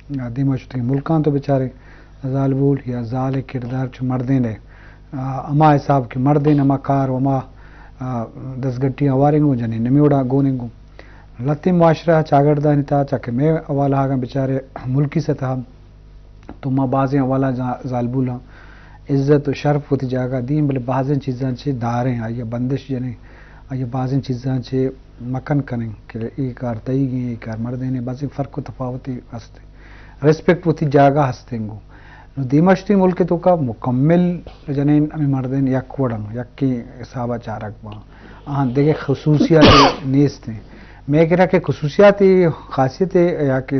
دیما شتی ملکان تو بیچارے زال بول یا زال کردار چ مردین ہے اما حساب کی مردین اما کار وما 10 گٹی اوارنگو جنے نمیوڑا گوننگو لتی معاشرہ چاگردانی تا چاکہ میں اوالا آگا بیچارے ملکی سطح تو ما بعضیں اوالا زال بولا عزت و شرف ہوتی جاگا دین بلے بعضیں چیزاں چے داریں آیا بندش جنے آیا بعضیں چیزاں چے مکن کنیں کہ ایک کار تئی گئیں ایک کار مردین بعضیں فرق و تفاوتی ہستے ریسپیکٹ ہوتی جاگا ہستنگو دیمشتی ملک تو کا مکمل جنین امی مردین یک وڑن یک کی حسابہ چارک با دیکھے خصوصیات نیست ہیں میں کہہ رہا کہ خصوصیات خاصیت یا کہ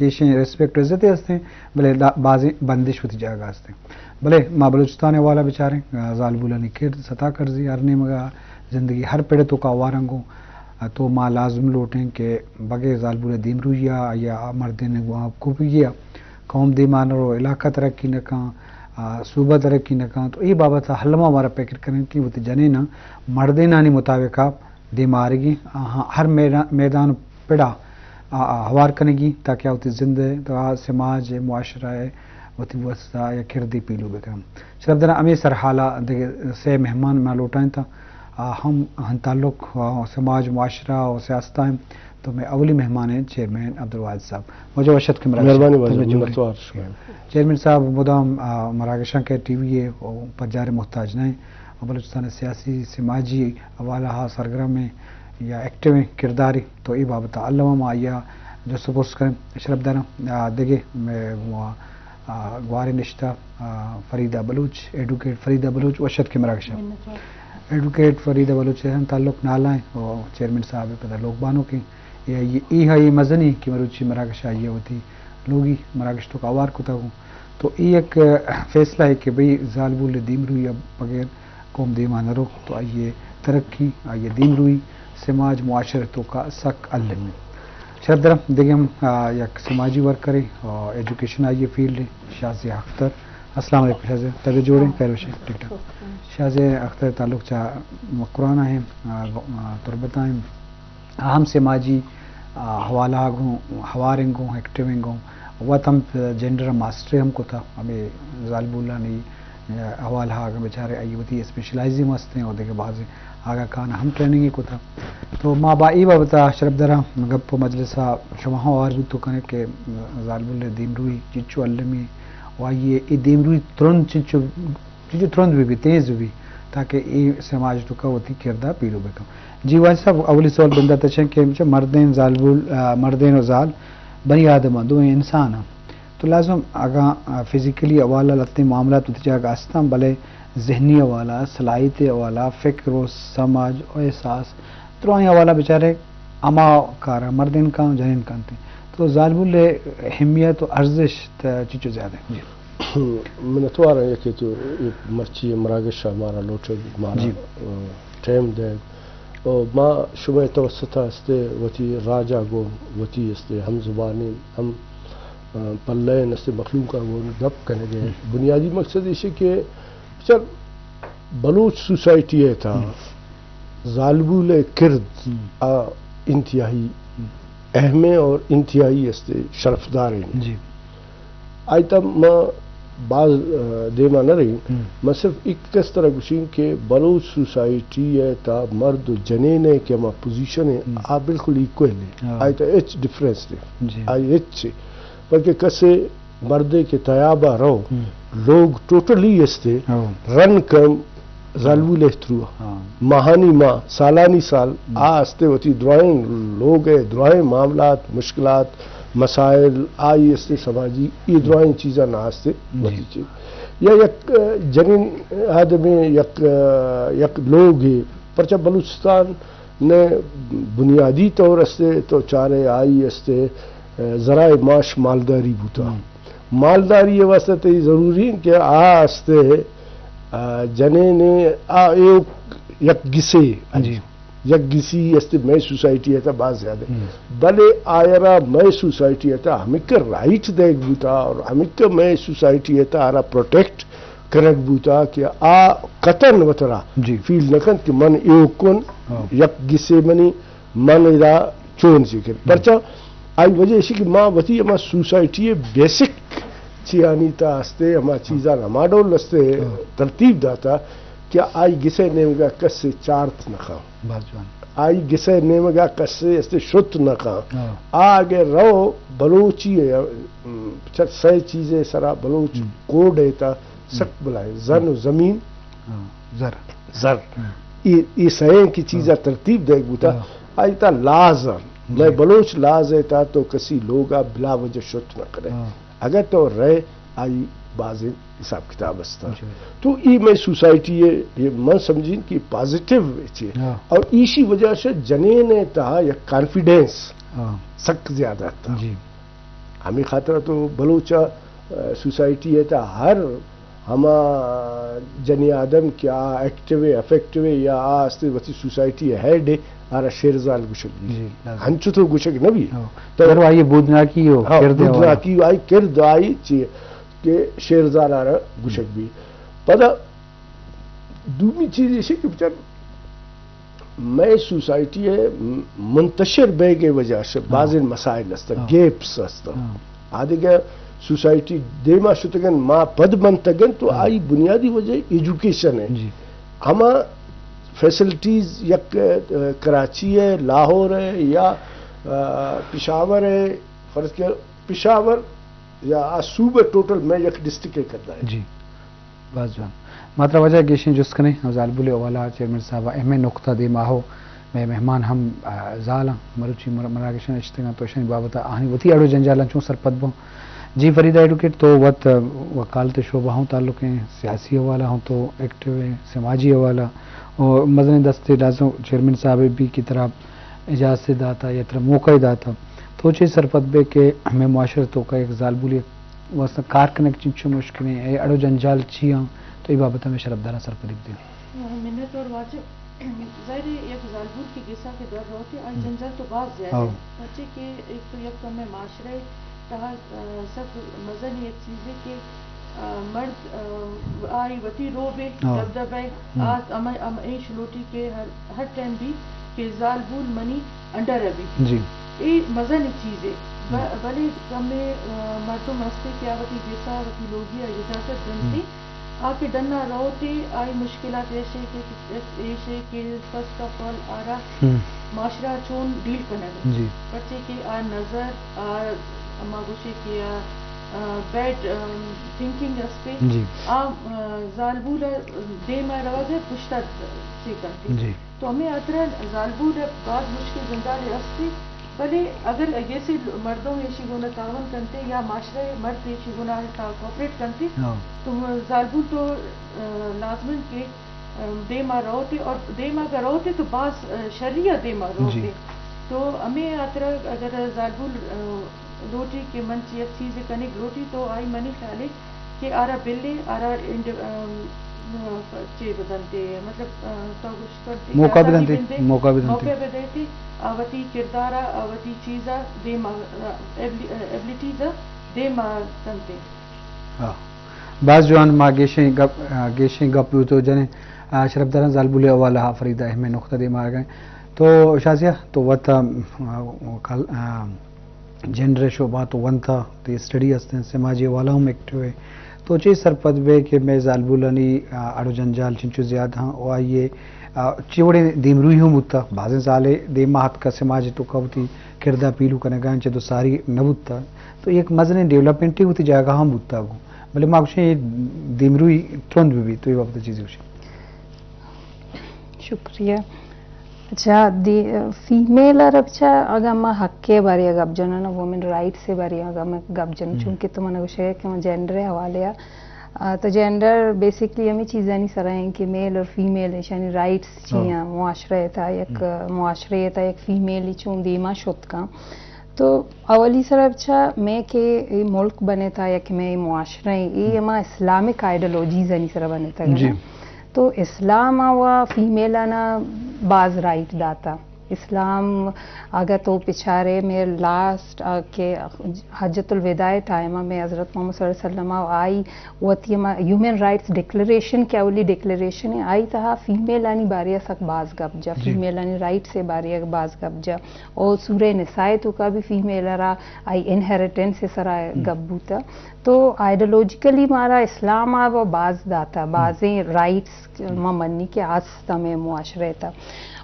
گیشیں ریسپیکٹ عزت ہستے ہیں بلے بعضی بندش ہوتی جاگا ہستے ہیں بلے ماں بلوچستان والا بیچارے زال بولانی کرد ستا کرزی ارنے مگا زندگی ہر پیڑے تو کا وارنگو تو ماں لازم لوٹیں کہ بگے زال بولے دیم رویا یا مردین وہاں کو بھی گیا قوم دیمان رو علاقہ ترقی نہ کہاں صوبہ ترقی نہ کہاں تو یہ بابت حلمہ ہمارا پیکر کریں کہ وہ جنینا مردینانی مطابق آپ دیمارے گی ہر میدان پڑا ہوار کرنے گی تاکہ ہوتی زندہ تو سماج معاشرہ ہے ہوتی وسطہ یا کردی پیلو بکرم شرف دنا امی سرحالہ سے مہمان میں لوٹائیں تھا ہم تعلق سماج معاشرہ اور سیاست ہیں تو میں اولی مہمان ہیں چیئرمین عبدالواحد صاحب مجھے وشد کے چیئرمین صاحب مدام مراکشاں کے ٹی وی ہے پر جار محتاج نہیں اور بلوچستان سیاسی سماجی حوالہ سرگرم میں یا ایکٹیو کرداری تو یہ بابت علامہ آیا جو سپورٹس کریں اشرف دانا دیکھے میں گوار نشتہ فریدہ بلوچ ایڈوکیٹ فریدہ بلوچ وشد کے مراکشاں ایڈوکیٹ فریدہ بلوچ ہم تعلق نالائیں اور چیئرمین صاحب پتہ لوگ بانوں کی یہ مزنی کہ مروچی مراکش آئیے ہوتی لوگی مراکش تو کاوار کو تھا تو یہ ایک فیصلہ ہے کہ بھئی زال بول دیم روئی اب بغیر قوم دیمان رو تو آئیے ترقی آئیے دیم روئی سماج معاشرتوں کا سک علم شرف درم دیکھیں ہم یک سماجی ورک کریں اور ایجوکیشن آئیے فیلڈ ہے شازیہ اختر السلام علیکم شازیہ طبیعت جوڑیں خیر وشے ٹھیک ٹھاک شازیہ اختر تعلق چاہ قرآن ہیں تربتہ ہیں اہم سماجی حوالہ گوں ہوارنگوں ایکٹیونگوں وقت ہم جینڈر ماسٹر ہم کو تھا ہمیں زال بولا نہیں حوالہ آگا بیچارے آئی ہوتی اسپیشلائزی مست ہیں اور دیکھے بعض آگا کھانا ہم ٹریننگ کو تھا تو ماں بائی بابتا شرف درہ گپ مجلسہ شماہاں اور بھی تو کہنے کہ زال بولے دیم روئی چچو علمی اور یہ دیم روئی ترند چچو ترند بھی تیز بھی تاکہ یہ سماج تو کا ہوتی کردہ پیلو بکم جی واجد صاحب اولی سوال بندہ تچھیں کہ مردین زال بول مردین و زال بنی آدم دو انسان ہیں تو لازم آگاہ فزیکلی حوالہ لطنے معاملات ہوتی جاگا استم بلے ذہنی حوالہ صلاحیت حوالہ فکر و سماج و احساس تو آئی حوالہ بیچارے اما کارا مردین کا جنین کانتے تو زال بول اہمیت و ارزش چیچو زیادہ ہے من اتوارا ہے کہ تو مرچی مراکش ہمارا لوٹے ہمارا ٹیم دے اور ما شمع توسطہ استے وتی راجہ گو وتی استے ہم زبانی ہم پلین استے مخلوقہ گو گپ کرنے گئے بنیادی مقصد اسے کہ چل بلوچ سوسائٹی ہے تھا زالبول کرد انتہائی اہم اور انتہائی استے شرفدار ہیں آئی تب ما بعض دیما نہ رہی میں صرف ایک کس طرح گوشیں کہ بلوچ سوسائٹی ہے تا مرد و جنین ہے کہ ما پوزیشن ہے آپ بالکل ایکوئل ہے آئی تا ایچ ڈیفرنس ہے آئی ایچ سے بلکہ کسے مردے کے تیابہ رہو لوگ ٹوٹلی استے رن کم زالبو لہترو ماہانی ماہ سالانی سال آستے ہوتی دعائیں لوگ ہے دعائیں معاملات مشکلات مسائل آئی استے سماجی یہ دعائیں چیزاں نہ آستے نتیجے یا یک جنین آدمی یک لوگ ہے پرچہ بلوچستان نے بنیادی طور استے تو چارے آئی استے ذرائع معاش مالداری بوتا مالداری یہ واسطے تو ضروری ہے کہ آستے جنین یک گسے یک گسی استے میں سوسائٹی ہے تا بات زیادہ بلے آئرہ میں سوسائٹی ہے تا ہمیں کا رائٹ دیکھ بوتا اور ہمیں کا میں سوسائٹی ہے تا آرہ پروٹیکٹ کرک بوتا کہ قطن وطرہ فیل نکن کہ من ایوکن یک گسے منی من ادھا چون ذکر پرچہ آئی وجہ اسی کہ ماں وتی اما سوسائٹی بیسک چیانی تا ہستے اما چیزاں ہماڈول ہستے ترتیب داتا کیا آئی گسے نیمگا کس سے چارت نخواں آئی گسے نیمگا کس سے استے شت نخواں آگے رو بلوچی سہ چیزیں سرا بلوچ کوڈ ہے سک بلائے زن و زمین زر یہ سہیں کی چیزیں ترتیب دے بوتا آئی تا لاز میں بلوچ لاز ہے تا تو کسی لوگا بلا وجہ شت نہ کرے اگر تو رہے آئی بازی حساب کتاب استا تو ای میں سوسائٹی یہ من سمجھیں کہ پازیٹیو ہے اور اسی وجہ سے جنین تا یا کانفیڈینس سک زیادہ تھا ہمیں خاطرہ تو بلوچا سوسائٹی ہے تا ہر ہما جنی آدم کیا ایکٹیوے افیکٹیوے یا آستے وتی سوسائٹی ہے ڈے آرہ شیرزال گوشک بھی ہنچو تو گوشک نبی تو آئی بودنا کی ہو بودنا کی آئی کرد آئی چیئے کہ شیرزال آرہ گوشک بھی پتہ دومی چیز یہ کہ بچار میں سوسائٹی ہے منتشر بے کے وجہ سے بعض مسائل استا گیپس استا آدھے کہ سوسائٹی دیما شتگن ما پد بنتگن تو آئی بنیادی وجہ ایجوکیشن ہے ہما فیسلٹیز یک کراچی ہے لاہور ہے یا پشاور ہے فرض کیا پشاور یا صوبہ ٹوٹل میں یک ڈسٹرکٹ کرتا ہے جی باز جان ماترا وجہ گیشن جس کنے زالبول اولا چیئرمین صاحب اہم نقطہ دے ماہو میں مہمان ہم زالا مروچی مراکشن اشتگاں تو شنی بابتا آہنی وطی اڑو جنجالا چون سر پد بوں جی فریدہ ایڈوکیٹ تو وقت وکالت شعبہ ہوں تعلق ہیں سیاسی حوالہ ہوں تو ایکٹیو ہے سماجی حوالہ اور مدنی دستے ڈازوں چیئرمین صاحب بھی کی طرح اجازت داتا یا طرح موقع داتا تو چیز سرپت بے کہ ہمیں معاشرتوں کا ایک زالبولی واسطہ کار کنک چنچو مشکلیں اے اڑو جنجال چیاں تو یہ بابت ہمیں شرفدارہ سرپدیب دیں منت اور واجب ظاہر ایک زالبول کی قصہ کے دور ہوتے آئی جنجال تو بہت زیادہ ہے بچے کہ ایک تو یک تو ہمیں معاشرے کہا سب مزن ایک چیز ہے کہ مرد آئی وطی روبے دبدبے آت این شلوٹی کے ہر ٹائم بھی کہ زالبول منی انڈر ابھی جی یہ مزن ایک چیز ہے بلے ہمیں مردم ہستے کیا وطی جیسا وطی لوگی اجازت بنتی آ کے ڈننا روتے آئی مشکلات ایسے کہ فرسٹ آف آل آرہ معاشرہ چون ڈیل کنگ بچے کہ آ نظر آ اما گوشے کیا بیڈ تھنکنگ اسپے آ زالبول دے میں روازے پشتہ سے کرتے تو ہمیں اترا زالبول بعد مشکل زندار اسپے بلے اگر جیسے مردوں میں ایسی گناہ تعاون کرتے یا معاشرے مرد ایسی گناہ کوپریٹ کرتے تو زالبول تو لازمن کے دے ماں روتے اور دے ماں کا روتے تو بعض شریعہ دے ماں روتے تو ہمیں اترا اگر زالبول روٹی کے منچی ایک چیز کنک روٹی تو آئی منی خیال ہے کہ آرہ بلے آرہ چے بدنتے مطلب موقع بدنتے آوتی کردارہ آوتی چیزہ دے ماں ایبلیٹیزہ دے ماں کنتے بعض جوان ماں گیشیں گپ تو جنے شرفداران زالبول اولا فریدہ اہم نقطہ دے مار گئے تو شازیہ تو وطا جنڈر شعبہ تو ون تھا تو اسٹڈی ہستے ہیں سماجی والا ہم ایکٹیو ہے تو چیز سرپد بے کہ میں زالبولانی اڑو جنجال چنچو زیادہ ہاں وہ آئیے چوڑے دیم روی ہوں بودتا بعض سالے دیم ماہت کا سماجی تو کبوتی کردہ پیلو کنگان چے تو ساری نبودتا تو ایک مزنے ڈیولپمنٹی ہوتی جائے گا ہم بودتا گو بلے ماں کچھ یہ دیم روی ترند بھی تو یہ وقت چیزیں ہوشی شکریہ اچھا فیمیل عرب چا اگر میں حق کے بارے گپ جانا نا وومن رائٹ سے بارے اگر میں گپ جانا چونکہ تو میں نے کچھ ہے کہ میں جینڈر حوالے تو جینڈر بیسکلی ہمیں چیزیں نہیں سرا ہیں کہ میل اور فیمیل یعنی رائٹس چیاں معاشرے تھا ایک فیمیل چون دیما شد کا تو اولی سرب چا میں کہ ملک بنے تھا یا کہ میں معاشرے یہ ہمیں اسلامک آئیڈیالوجیز نہیں سرا بنے تھا تو اسلام آوا فیمیل آنا بعض رائٹ داتا اسلام اگر تو پچھارے میں لاسٹ کے حجۃ الوداع ٹائم میں حضرت محمد صلی اللہ علیہ وسلم آئی وتی ہیومن رائٹس ڈکلریشن کیا اولی ڈکلریشن ہے آئی تہا فیمیل آنی باریا سک باز گپ جا فیمیل آنی رائٹ سے باریا باز گپ جا اور سورہ نساء تو کا بھی فیمیل را آئی انہیریٹنس سے سرا گپ بوتا تو آئیڈیولوجیکلی مارا اسلام آ وہ باز داتا بازیں رائٹس منی کے آستا میں معاشرے تھا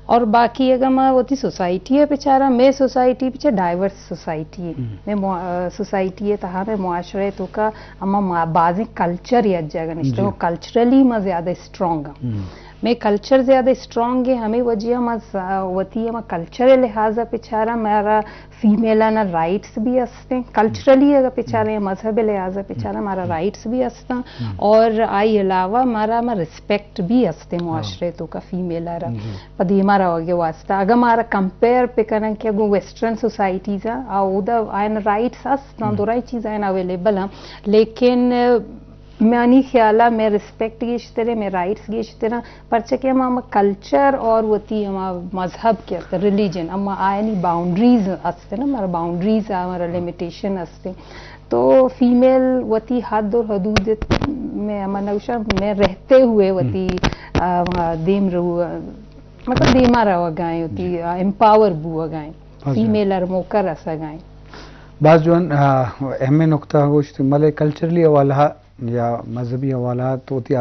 اور باقی اگر میں ہوتی سوسائٹی ہے بیچارہ میں سوسائٹی پیچھے ڈائیورس سوسائٹی ہے میں سوسائٹی ہے تہا میں معاشرے تو کا اما بازیں کلچر یک جگہ نشتے ہوں کلچرلی میں زیادہ اسٹرانگ ہوں میں کلچر زیادہ اسٹرانگ ہے ہمیں وجہ ہوتی ہے کلچر لہٰذا پچھارا میرا فیمیلانا رائٹس بھی ہستے کلچرلی اگر پچھارے مذہب لہٰذا پچھارا ہمارا رائٹس بھی ہستا اور آئی علاوہ ہمارا رسپیکٹ بھی ہستے معاشرے تو کا فیمیلا را پدی ہمارا ہوگے واسطہ اگر ہمارا کمپیئر پہ کریں کہ اگر ویسٹرن سوسائٹیز ہیں اودا آئین رائٹس ہستا دورائی چیز آئین اویلیبل ہیں لیکن میانی خیالہ میں رسپیکٹ گیشترے میں رائٹس گیشترے پرچہ کہ ہم کلچر اور وتی ہم مذہب کے ریلیجن اما آئینی باؤنڈریز ہستے نا ہمارا باؤنڈریز ہمارا لمیٹیشن ہستے تو فیمیل وتی حد اور حدود میں منوشا میں رہتے ہوئے وتی دیم رو مطلب دیما رہا گائیں ہوتی امپاور بو گائیں فیمیل ار موکر ایسا گائیں بعض جو اہم نقطہ گوشت ملے کلچرلی حوالہ یا مذہبی حوالات تو ہوتی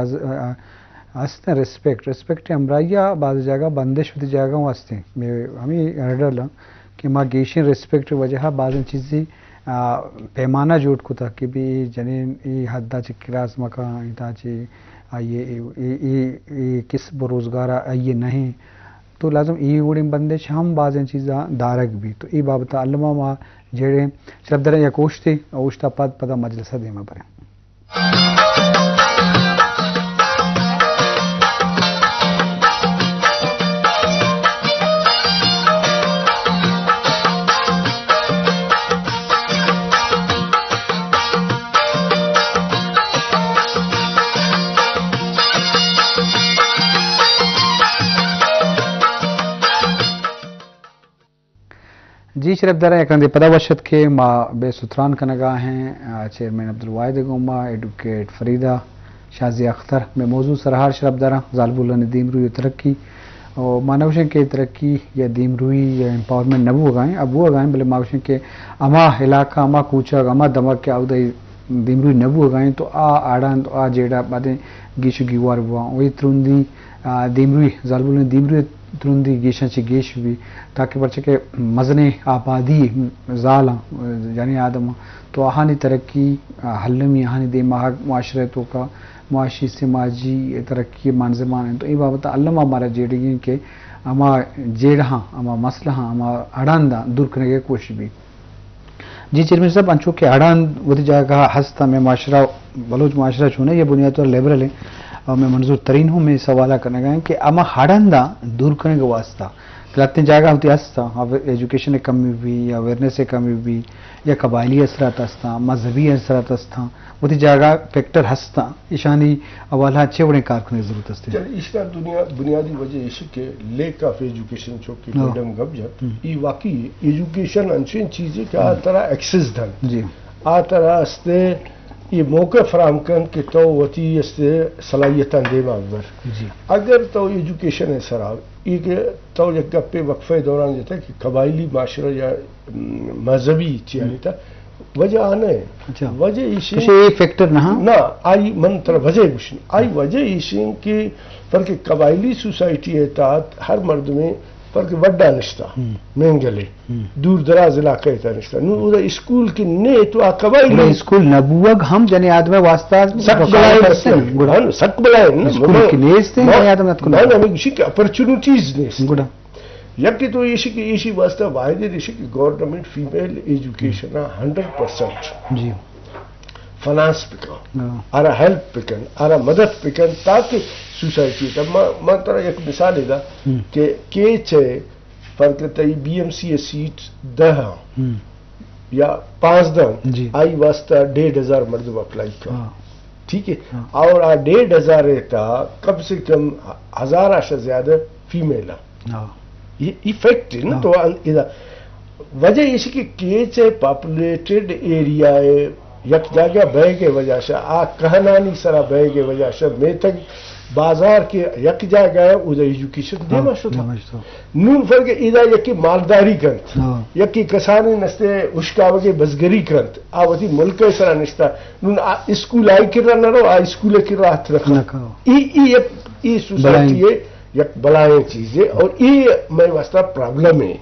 ہستے ریسپیکٹ ہمرایا بعض جگہ بندش ہوتی جگہ ہستے ہمیں ہرڈل کہ ماں گیشن ریسپیکٹ وجہ بعض چیزیں پیمانہ جوٹ کو تھا کہ بھی جنین ای حدہ چی کلاس مکان تا چی آئیے کس بروزگار آئیے نہیں تو لازم ای وڑیں بندش ہم بعض چیزاں دارک بھی تو ای بابت علمہ ماں جڑے شرب درہ یا کوشتے اوشتا پاد پدا مجلسہ دیما پریں جی شرف درہ اکرندے پدا وشد کے ماں بے ستران کنگاہ ہیں چیئرمین عبدالواحد گوما ایڈوکیٹ فریدہ شازی اختر میں موضوع سرحار شرف درہ ظالب اللہ نے دیم روی ترقی اور مانوشن کے ترقی یا دیم روی یا امپاورمنٹ نبو اگائیں اب وہ اگائیں بلے مانوشن کے اما علاقہ اما کوچک اما دمک کے آؤدائی دیم روی نبو اگائیں تو آڑان تو جیڑا باتیں گیشو گیوار بوا وہی ترندی دیم روی ظالب اللہ نے دیم روی ترندی گیشن چی گیش بھی تاکہ برچہ کہ مزنے آبادی زالاں یعنی آدم تو آہانی ترقی حلمی آہانی دے معاشرتوں کا معاشی سماجی ترقی منظمان ہیں تو ای بابت علمہ ہمارا جیڑی کہ اما جیڑ ہاں اما مسئلہ ہاں اما اڑان دا دور کرنے کے کوشش بھی جی چیئرمین صاحب انچو کہ اڑان وہ جگہ ہستا میں معاشرہ بلوچ معاشرہ چونے یہ بنیاد طور لیبرل ہے اور میں منظور ترین ہوں میں سوالہ کرنے گئے کہ اما ہڑندہ دور کرنے کے واسطہ لگتے جگہ ہوتی ہستا ایجوکیشن کمی بھی یا اویئرنیس کمی بھی یا قبائلی اثرات ہستا مذہبی اثرات ہستا وہ جگہ فیکٹر ہستا ایشانی اوالہ اچھے بڑے کارکنی ضرورت ہستے اس کا بنیادی وجہ اس کے لیک آف ایجوکیشن چوکی میڈم گب جا یہ واقعی ایجوکیشن انچین چیزیں کہ آ طرح ایکسس دن جی آ طرح ہستے یہ موقع فراہم کن کہ تو وتی اس صلاحیتاں دے اکبر جی اگر تو ایجوکیشن ہے سراب یہ کہ تو یک گپے وقفے دوران جاتا ہے کہ قبائلی معاشرہ یا مذہبی چیانی تھا وجہ آنے وجہ ایک فیکٹر نہ آئی من طرح وجہ گوشن آئی وجہ ایشین کہ بلکہ قبائلی سوسائٹی اطاعت ہر مرد میں بلکہ وڈا نشتا مہنگلے دور دراز علاقہ تا نشتا نو اسکول کی نے تو قبائلی اسکول نبوگ ہم جنے آدم واسطہ سک بلائیں سک بلائیں اسکول کی نیستے ہیں آدم نتکل نا ہمیں کسی کہ اپرچونٹیز نیستے یکی تو یہ کہ اسی واسطہ واحد ہے کہ گورنمنٹ فیمیل ایجوکیشن 100% جی فنانس پکن آرہ ہیلپ پکن آرہ مدد پکن تاکہ سوسائٹی کا میں طرح ایک مثال ہے دا کہ کیچ ہے پر کہتا ہے بی ایم سی سیٹ 10 یا 5 آئی واسطہ 1,500 مردم اپلائی کر ٹھیک ہے اور 1,500 تا کم سے کم 1000 سے زیادہ فیمیل یہ فیکٹ ہے نا. تو وجہ یہ کہ کیچ پاپولیٹڈ ایریا یک جگہ بہ کے وجہ سے آ کہنانی سرا بہ کے وجہ سے میں تک بازار کے یک جگہ ہے ادھر ایجوکیشن دے مشہور نون فرق ادھر یکی مالداری کرت یکی کسانی نستے اشکاوگے بزگری کرت آواتی ملک سرا نشتا نون اسکول آئی کر رہا نہ رہو آئی اسکول کی راہ رکھا ای سوسائٹی ہے یک بلائیں چیزیں اور ای میں واسطہ پرابلم ہے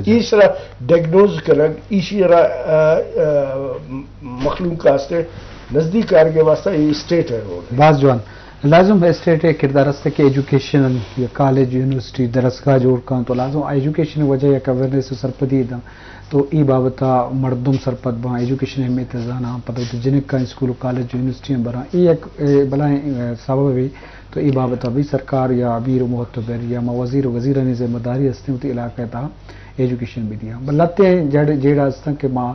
اس طرح ڈیگنوز کرنا اسی مخلوق کاستے نزدیک آر کے واسطہ یہ اسٹیٹ ہے بعض جوان لازم اسٹیٹ کردار است کہ ایجوکیشن یا کالج یونیورسٹی درسگاہ جوڑ کر تو لازم ایجوکیشن وجہ یا اویئرنیس سرپدی دا تو ای بابتا مردم سرپد با ایجوکیشن اہمیت زانا پتہ جنک کا اسکول کالج یونیورسٹی برا ای ایک بلائیں سبب بھی تو ای بابتا بھی سرکار یا امیر و معتبر یا وزیر و وزیرانی ذمہ داری ہستے ہوتی علاقہ تا ایجوکیشن بھی دیا بلتے جیڑا ہستا کہ ماں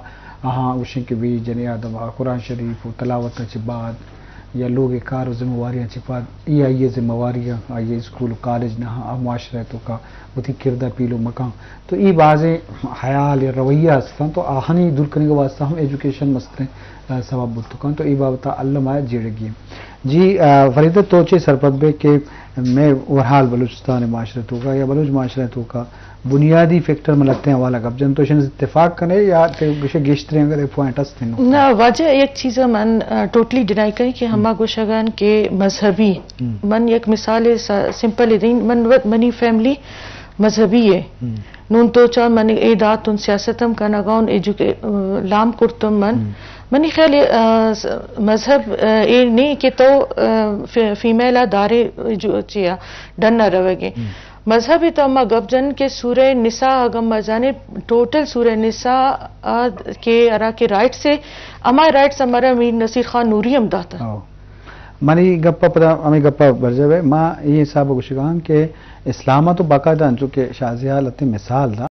وشن کے بھی جن آدم قرآن شریف و تلاوت چ بعد یا لوگ کار و ذمہ واریاں چھپا ای آئیے ذمہ واریاں آئیے اسکول کالج نہ معاشرتوں کا وتی کردہ پیلو مکان تو ای بازیں خیال یا رویہ ہستان تو آہنی دور کرنے کے واسطہ ہم ایجوکیشن مستریں سبب بتکان تو ای بابتا علامہ جیڑگی جی فریدہ توچے سرپد بے کہ میں ورحال بلوچستان معاشرتوں کا یا بلوچ معاشرتوں کا بنیادی فیکٹر ملتے ہیں والا گب جنتوشن اتفاق کرنے یا گشتریں اگر ایک پوائنٹ ہستے ہیں نا وجہ ایک چیز من ٹوٹلی ڈینائی کریں کہ ہما گوشگان کے مذہبی من ایک مثال سمپل دین منی فیملی مذہبی ہے نون تو چاہ من اے دات ان سیاستم کا نگاؤن لام کرتم منی خیال مذہب اے نہیں کہ تو فیمیلہ دارے چیا ڈن نہ روگے مذہبی تو اما گب جن کے سورہ نساء اگم مجانے ٹوٹل سورہ نساء کے ارا کے رائٹ سے اما رائٹس ہمارا میر نصیر خان نوری ہم داتا منی گپا پتا ہمیں گپا برجو ہے ماں یہ حساب گوشگان کہ اسلامہ تو باقاعدہ چونکہ شازیال اتے مثال دا